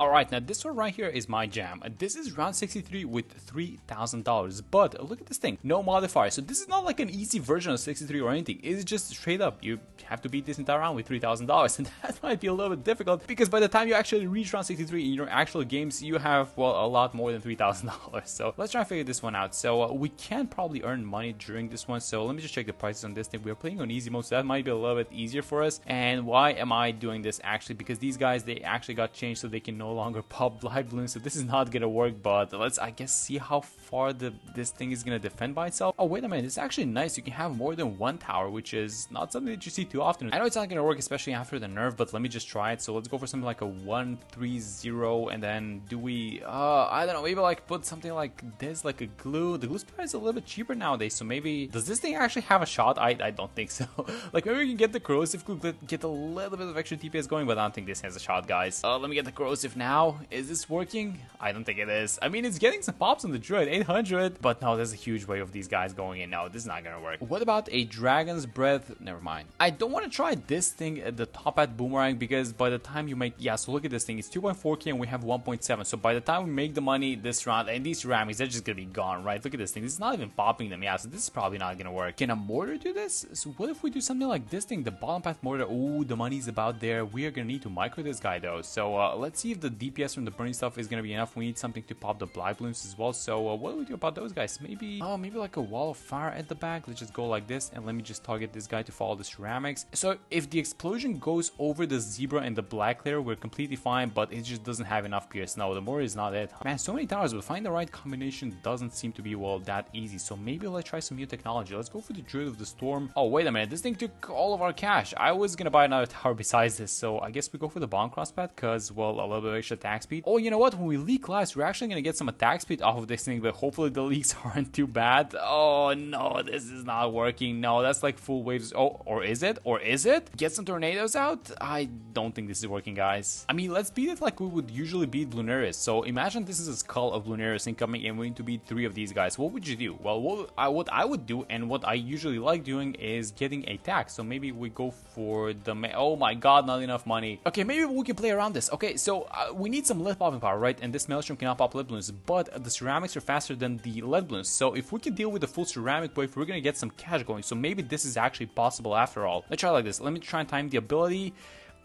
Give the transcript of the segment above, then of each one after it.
Alright, now this one right here is my jam. This is round 63 with $3,000, but look at this thing, no modifier. So this is not like an easy version of 63 or anything. It's just straight up, you have to beat this entire round with $3,000, and that might be a little bit difficult because by the time you actually reach round 63 in your actual games, you have, well, a lot more than $3,000. So let's try and figure this one out. So we can probably earn money during this one, so let me just check the prices on this thing. We're playing on easy mode, so that might be a little bit easier for us. And why am I doing this actually? Because these guys, they actually got changed so they can no longer pop live balloons, so this is not gonna work. But let's, I guess, see how far this thing is gonna defend by itself. Oh, wait a minute, it's actually nice. You can have more than one tower, which is not something that you see too often. I know it's not gonna work, especially after the nerf, but let me just try it. So let's go for something like a 1-3-0, and then do we I don't know, maybe like put something like this, like a glue. The glue spray is a little bit cheaper nowadays, so maybe, does this thing actually have a shot? I don't think so. Like, maybe we can get the corrosive glue, get a little bit of extra DPS going, but I don't think this has a shot, guys. Let me get the corrosive now. Is this working? I don't think it is. I mean, it's getting some pops on the druid, 800, but no, there's a huge wave of these guys going in. No, this is not gonna work. What about a dragon's breath? Never mind. I don't want to try this thing at the top at boomerang, because by the time you make, yeah, so look at this thing, it's 2.4k and we have 1.7, so by the time we make the money this round, and these ceramics, they're just gonna be gone, right? Look at this thing, this is not even popping them. Yeah, so this is probably not gonna work. Can a mortar do this? So what if we do something like this thing, the bottom path mortar? Oh, the money's about there. We are gonna need to micro this guy though, so let's see if the DPS from the burning stuff is gonna be enough. We need something to pop the black balloons as well, so what do we do about those guys? Maybe, oh, maybe like a wall of fire at the back. Let's just go like this, and let me just target this guy to follow the ceramics. So if the explosion goes over the zebra and the black layer, we're completely fine, but it just doesn't have enough pierce. No, the mortar is not it. Man, so many towers, but finding the right combination doesn't seem to be, well, that easy. So maybe let's try some new technology. Let's go for the Druid of the Storm. Oh, wait a minute, this thing took all of our cash. I was gonna buy another tower besides this, so I guess we go for the bomb crosspath because, well, a little bit of extra attack speed. Oh, you know what, when we leak lives, we're actually gonna get some attack speed off of this thing, but hopefully the leaks aren't too bad. Oh no, this is not working. No, that's like full waves. Oh, or is it? Or is it? Get some tornadoes out? I don't think this is working, guys. I mean, let's beat it like we would usually beat Bloonarius. So imagine this is a skull of Bloonarius incoming and we need to beat 3 of these guys. What would you do? Well, what I would do, and what I usually like doing, is getting a tax. So maybe we go for the oh my god, not enough money. Okay, maybe we can play around this. Okay, so we need some lead popping power, right? And this maelstrom cannot pop lead balloons, but the ceramics are faster than the lead balloons. So if we can deal with the full ceramic wave, we're gonna get some cash going. So maybe this is actually possible after all. Let's try like this. Let me try and time the ability.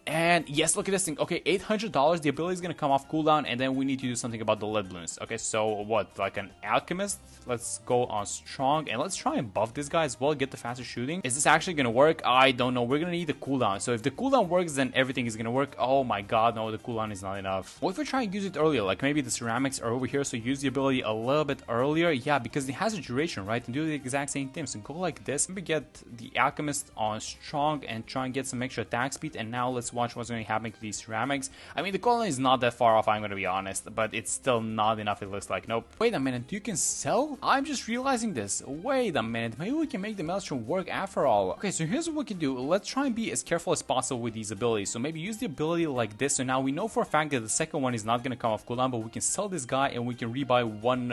And yes, look at this thing. Okay, $800. The ability is going to come off cooldown, and then we need to do something about the lead balloons. Okay, so what? Like an alchemist? Let's go on strong, and let's try and buff this guy as well, get the faster shooting. Is this actually going to work? I don't know. We're going to need the cooldown. So if the cooldown works, then everything is going to work. Oh my god, no, the cooldown is not enough. What if we try and use it earlier? Like maybe the ceramics are over here, so use the ability a little bit earlier. Yeah, because it has a duration, right? And do the exact same thing. So go like this. Maybe get the alchemist on strong and try and get some extra attack speed. And now let's watch what's going to happen to these ceramics. I mean, the cooldown is not that far off, I'm going to be honest, but it's still not enough, it looks like. Nope. Wait a minute, you can sell? I'm just realizing this. Wait a minute, maybe we can make the maelstrom work after all. Okay, so here's what we can do. Let's try and be as careful as possible with these abilities. So maybe use the ability like this. So now we know for a fact that the second one is not going to come off cooldown, but we can sell this guy and we can rebuy one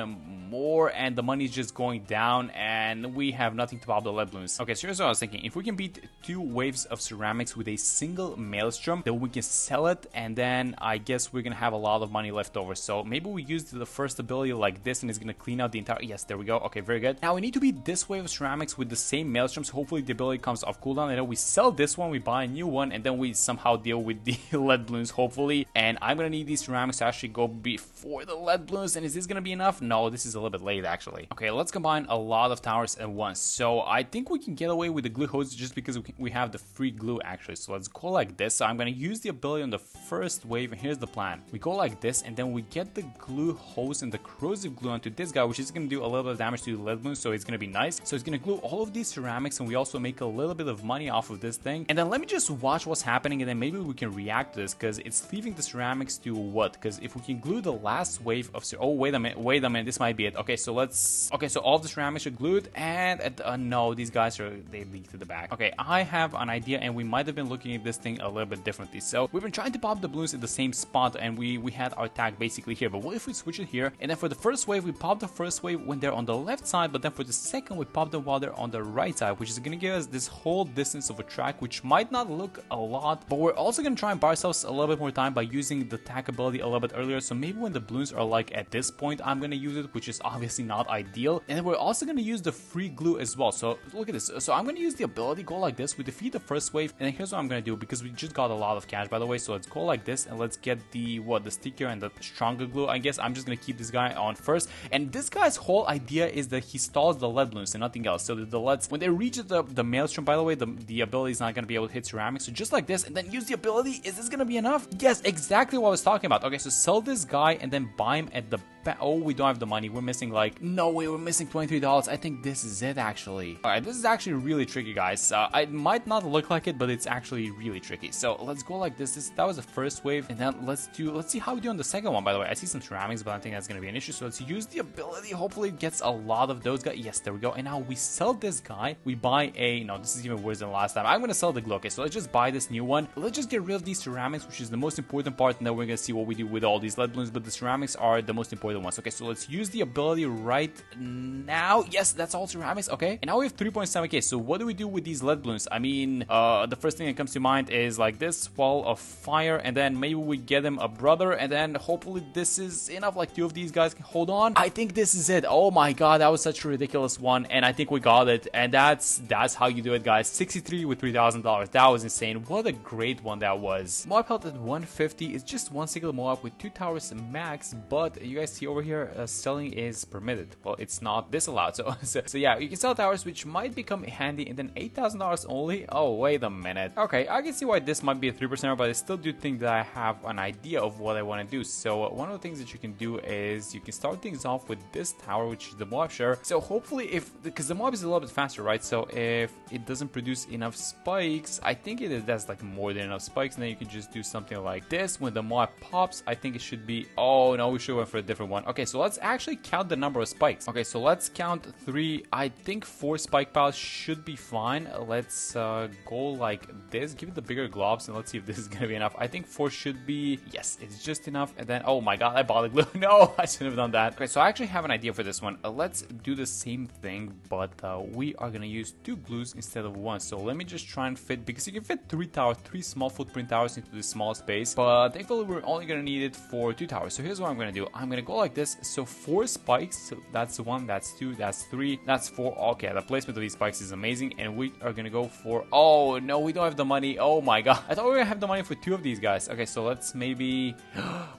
more, and the money is just going down, and we have nothing to pop the lead balloons. Okay, so here's what I was thinking. If we can beat 2 waves of ceramics with a single maelstrom, then we can sell it, and then I guess we're gonna have a lot of money left over. So maybe we use the first ability like this, and it's gonna clean out the entire, yes, there we go. Okay, very good. Now we need to beat this wave of ceramics with the same maelstroms. Hopefully the ability comes off cooldown, and then we sell this one, we buy a new one, and then we somehow deal with the lead balloons, hopefully. And I'm gonna need these ceramics to actually go before the lead balloons. And is this gonna be enough? No, this is a little bit late actually. Okay, let's combine a lot of towers at once. So I think we can get away with the glue hose just because we have the free glue actually. So let's go like this. So I'm gonna use the ability on the first wave, and here's the plan. We go like this, and then we get the glue hose and the corrosive glue onto this guy, which is gonna do a little bit of damage to the lead balloons, so it's gonna be nice. So it's gonna glue all of these ceramics, and we also make a little bit of money off of this thing. And then let me just watch what's happening, and then maybe we can react to this, because it's leaving the ceramics to what? Because if we can glue the last wave of oh, wait a minute, this might be it. Okay, so let's, okay, so all of the ceramics are glued, and no, these guys are, they leak to the back. Okay, I have an idea, and we might have been looking at this thing a little bit differently. So we've been trying to pop the balloons in the same spot, and we had our tag basically here. But what if we switch it here, and then for the first wave, we pop the first wave when they're on the left side, but then for the second, we pop them while they're on the right side, which is going to give us this whole distance of a track, which might not look a lot, but we're also going to try and buy ourselves a little bit more time by using the tag ability a little bit earlier. So maybe when the balloons are like at this point, I'm going to use it, which is obviously not ideal. And then we're also going to use the free glue as well. So look at this. So I'm going to use the ability, go like this. We defeat the first wave, and then here's what I'm going to do, because we just got a lot of cash, by the way. So let's go like this, and let's get the sticker and the stronger glue. I guess I'm just going to keep this guy on first. And this guy's whole idea is that he stalls the lead balloons and nothing else. So the leads, when they reach the maelstrom, by the way, the ability is not going to be able to hit ceramics. So just like this, and then use the ability. Is this going to be enough? Yes, exactly what I was talking about. Okay, so sell this guy and then buy him at the oh, we don't have the money. We're missing like, no way, we're missing $23. I think this is it actually. All right, this is actually really tricky, guys. It might not look like it, but it's actually really tricky. So let's go like this. That was the first wave, and then let's see how we do on the second one. By the way, I see some ceramics, but I think that's gonna be an issue. So let's use the ability. Hopefully it gets a lot of those guys. Yes, there we go. And now we sell this guy. We buy no, this is even worse than last time. I'm gonna sell the glue. Okay, so let's just buy this new one. Let's just get rid of these ceramics, which is the most important part, and then we're gonna see what we do with all these lead balloons. But the ceramics are the most important ones. Okay, so let's use the ability right now. Yes, that's all ceramics. Okay, and now we have 3.7k. So what do we do with these lead balloons? I mean, the first thing that comes to mind is like this wall of fire, and then maybe we get him a brother, and then hopefully this is enough. Like 2 of these guys can hold on. I think this is it. Oh my god, that was such a ridiculous one, and I think we got it. And that's how you do it, guys. 63 with $3,000. That was insane. What a great one that was. Moab health at 150 is just one single Moab with 2 towers max, but you guys see over here, selling is permitted. Well, it's not disallowed. So yeah, you can sell towers, which might become handy. And then $8,000 only. Oh, wait a minute. Okay, I can see why this might be a 3%, but I still do think that I have an idea of what I want to do. So one of the things that you can do is you can start things off with this tower, which is the Moab share. So hopefully, because the Moab is a little bit faster, right? So if it doesn't produce enough spikes, I think that's like more than enough spikes, and then you can just do something like this. When the Moab pops, I think it should be, oh no, we should went for a different one. Okay, so let's actually count the number of spikes. Okay, so let's count 3. I think 4 spike piles should be fine. Let's go like this. Give it the bigger globs, and let's see if this is gonna be enough. I think 4 should be, yes, it's just enough. And then, oh my god, I bought the glue. No, I shouldn't have done that. Okay, so I actually have an idea for this one. Let's do the same thing, but we are gonna use 2 glues instead of 1. So let me just try and fit, because you can fit 3 small footprint towers into this small space, but thankfully we're only gonna need it for 2 towers. So here's what I'm gonna do. I'm gonna go like this. So 4 spikes. So that's 1, that's 2, that's 3, that's 4. Okay, the placement of these spikes is amazing, and we are gonna go for, oh no, we don't have the money. Oh my god, I thought we were gonna have the money for 2 of these guys. Okay, so let's maybe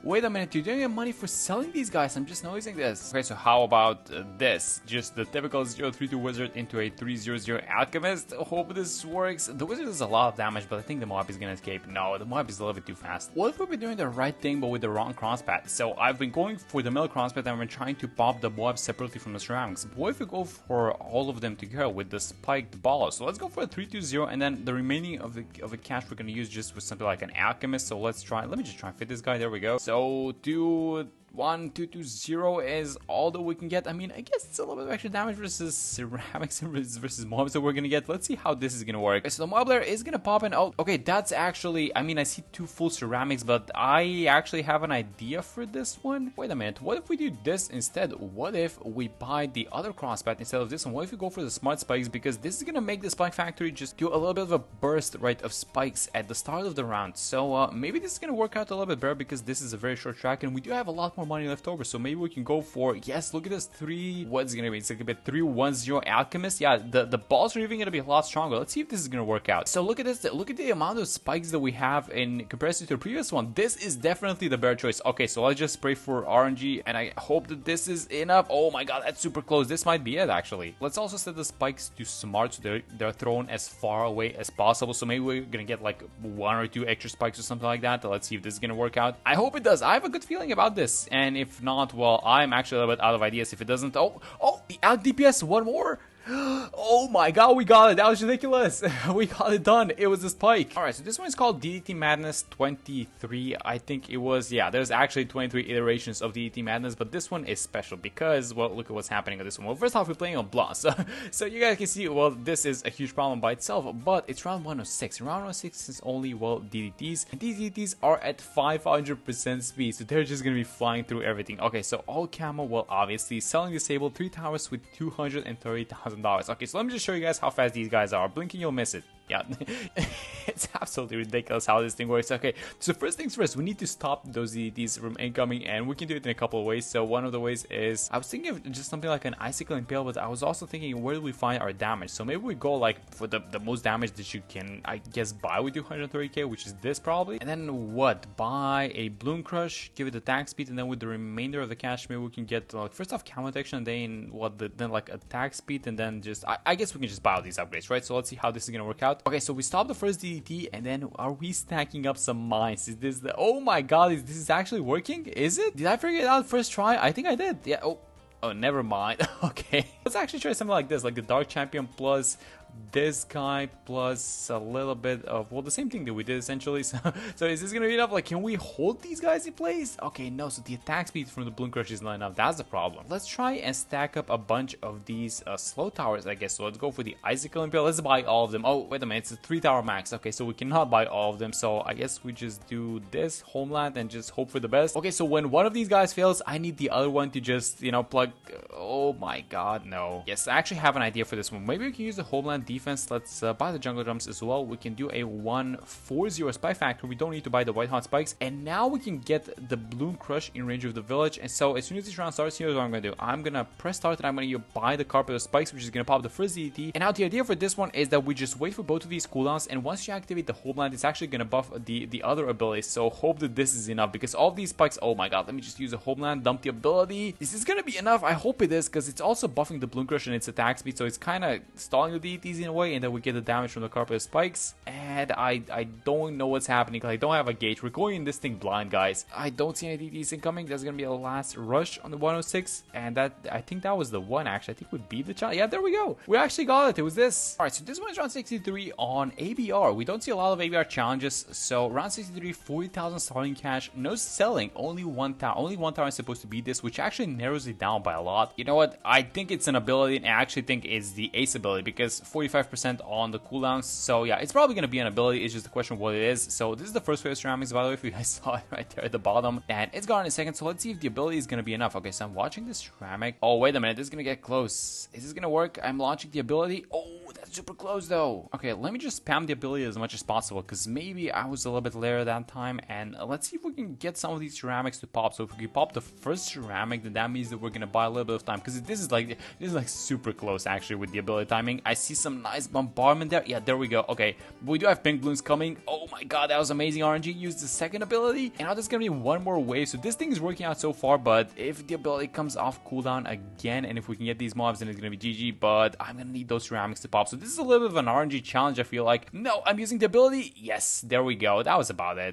wait a minute, you don't have money for selling these guys. I'm just noticing this. Okay, so how about this? Just the typical 032 wizard into a 300 alchemist. Hope this works. The wizard does a lot of damage, but I think the Moab is gonna escape. No, the Moab is a little bit too fast. What if we've been doing the right thing but with the wrong crosspath? So I've been going for the middle crosspath, and I've been trying to pop the Moab separately from the ceramics. But what if we go for all of them together with the spiked balls? So let's go for a 320, and then the remaining of the cash we're gonna use just with something like an alchemist. So let's try. Let me just try and fit this guy. There we go. So 2-1-2-2-0 is all that we can get. I mean, I guess it's a little bit of extra damage versus ceramics versus mobs that we're gonna get. Let's see how this is gonna work. Okay, so the mob layer is gonna pop in. Oh, okay, that's actually, I mean, I see 2 full ceramics, but I actually have an idea for this one. Wait a minute, what if we do this instead? What if we buy the other crosspath instead of this one? What if we go for the smart spikes? Because this is gonna make the spike factory just do a little bit of a burst, right, of spikes at the start of the round. So maybe this is gonna work out a little bit better, because this is a very short track, and we do have a lot more money left over. So maybe we can go for, yes, look at this, 3, what's it gonna be? It's like a bit 3-1-0 alchemist. Yeah, the balls are even gonna be a lot stronger. Let's see if this is gonna work out. So look at this, look at the amount of spikes that we have in comparison to the previous one. This is definitely the better choice. Okay, so let's just pray for RNG, and I hope that this is enough. Oh my god, that's super close. This might be it, actually. Let's also set the spikes to smart, so they're thrown as far away as possible. So maybe we're gonna get like 1 or 2 extra spikes or something like that. Let's see if this is gonna work out. I hope it does. I have a good feeling about this, and if not, well, I'm actually a little bit out of ideas if it doesn't. Oh, the out DPS, 1 more. Oh my god, we got it. That was ridiculous. We got it done. It was a spike. Alright, so this one is called DDT Madness 23. I think it was, yeah, there's actually 23 iterations of DDT Madness, but this one is special because, well, look at what's happening on this one. Well, first off, we're playing on Bloons. So you guys can see, well, this is a huge problem by itself, but it's round 106. Round 106 is only, well, DDTs, and these DDTs are at 500% speed, so they're just gonna be flying through everything. Okay, so all camo, well, obviously, selling disabled, 3 towers with $230,000. Okay, so let me just show you guys how fast these guys are. Blinking, you'll miss it. Yeah, it's absolutely ridiculous how this thing works. Okay, so first things first, we need to stop those DDTs from incoming, and we can do it in a couple of ways. So one of the ways is, I was thinking of just something like an icicle impale, but I was also thinking, where do we find our damage? So maybe we go like for the most damage that you can, I guess, buy with 230k, which is this probably. And then what? Buy a Bloon Crush, give it attack speed, and then with the remainder of the cash, maybe we can get like first off camo detection, then what? Then like attack speed, and then just I guess we can just buy all these upgrades, right? So let's see how this is gonna work out. Okay, so we stopped the first DDT, and then are we stacking up some mines? Is this the... Oh my god, this is actually working? Is it? Did I figure it out first try? I think I did. Yeah, oh, never mind. Okay. Let's actually try something like this, like the Dark Champion plus this guy plus a little bit of, well, the same thing that we did essentially. So is this gonna be enough? Like, can we hold these guys in place? Okay, no, so the attack speed from the Bloon Crush is not enough. That's the problem. Let's try and stack up a bunch of these slow towers, I guess. So let's go for the Icicle Impale. Let's buy all of them. Oh, wait a minute, it's a 3 tower max. Okay, so we cannot buy all of them. So I guess we just do this Homeland and just hope for the best. Okay, so when one of these guys fails, I need the other one to just, you know, plug. Oh my god, no. Yes, I actually have an idea for this one. Maybe we can use the Homeland defense. Let's buy the jungle drums as well. We can do a 140 spike factor. We don't need to buy the white hot spikes, and now we can get the Bloon Crush in range of the village. And so as soon as this round starts, here's what I'm gonna do. I'm gonna press start, and I'm gonna buy the carpet of spikes, which is gonna pop the first DDT. And now the idea for this one is that we just wait for both of these cooldowns, and once you activate the Homeland, it's actually gonna buff the other abilities. So hope that this is enough, because all these spikes, oh my god, let me just use a Homeland, dump the ability. Is this gonna be enough? I hope it is, because it's also buffing the Bloon Crush and its attack speed, so it's kind of stalling the DDTs in a way, and then we get the damage from the carpet of spikes. And I don't know what's happening because I don't have a gauge. We're going in this thing blind, guys. I don't see any DDTs incoming. There's gonna be a last rush on the 106, and that, I think that was the one. Actually, I think we beat the challenge. Yeah, there we go. We actually got it. It was this. All right, so this one is round 63 on ABR. We don't see a lot of ABR challenges. So round 63, 40,000 starting cash, no selling, only one tower. Only one tower is supposed to beat this, which actually narrows it down by a lot. You know what? I think it's an ability, and I actually think it's the ace ability, because 45% on the cooldowns. So yeah, it's probably gonna be an ability. It's just a question of what it is. So this is the first wave of ceramics, by the way, if you guys saw it right there at the bottom, and it's gone in a second. So let's see if the ability is gonna be enough. Okay, so I'm watching this ceramic. Oh, wait a minute, this is gonna get close. Is this gonna work? I'm launching the ability. Oh, that's super close though. Okay, let me just spam the ability as much as possible, because maybe I was a little bit later that time, and let's see if we can get some of these ceramics to pop. So if we can pop the first ceramic, then that means that we're gonna buy a little bit of time, because this is like super close actually with the ability timing. I see some nice bombardment there. Yeah, there we go. Okay, we do have pink balloons coming. Oh my god, that was amazing. RNG used the second ability, and now there's gonna be one more wave. So this thing is working out so far, but if the ability comes off cooldown again, and if we can get these mobs, then it's gonna be GG. But I'm gonna need those ceramics to pop. So this is a little bit of an RNG challenge, I feel like. No, I'm using the ability. Yes, there we go. That was about it.